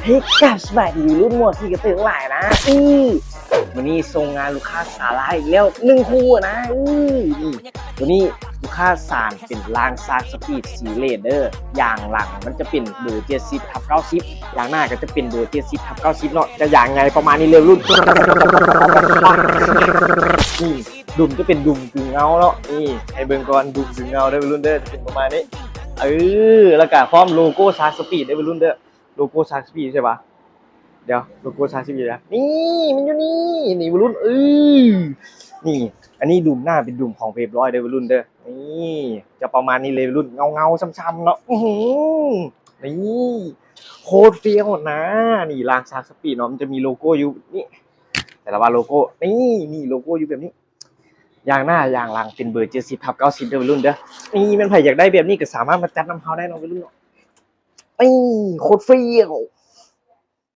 ฮ้ยกลับสบายดีรุ่นหมดที่กระตือหลายนะวันนี้ส่งงานลูกค้าสาระอีกแล้ว1 คู่นะนี่วันนี้ลูกค้าสารเป็นรางซากสปีดสีเลเดอร์อย่างหลังมันจะเป็นเบอร์70/90อย่างหน้าก็จะเป็นเบอร์70/90เนาะจะอย่างไงประมาณนี้เลยรุ่นนี่ดุมจะเป็นดุมกึ่งเงาเนาะนี่ให้เบิ่งก่อนดุมกึ่งเงาได้รุ่นเด้อจะเป็นประมาณนี้แล้วก็พร้อมโลโก้ซากสปีดได้รุ่นเด้อโลโก้ชาร์จสปีดใช่ปะเดี๋ยวโลโก้ชาร์จสปีดนะนี่มันอยู่นี่วัยรุ่นนี่อันนี้ดุมหน้าเป็นดุมของเวฟร้อยเด้อวัยรุ่นเด้อนี่จะประมาณนี้เลยวัยรุ่นเงาช้ำๆเนาะนี่โคตรเฟี้ยวนะนี่รางชาร์จสปีดเนาะมันจะมีโลโก้อยู่นี่แต่ละว่าโลโก้นี่โลโก้อยู่แบบนี้ยางหน้ายางหลังเป็นเบอร์70/90เด้อวัยรุ่นเด้อนี่มันใครอยากได้แบบนี้ก็สามารถมาจัดน้ำเฮาได้เนาะวัยรุ่นเนาะโคตรเฟี้ยว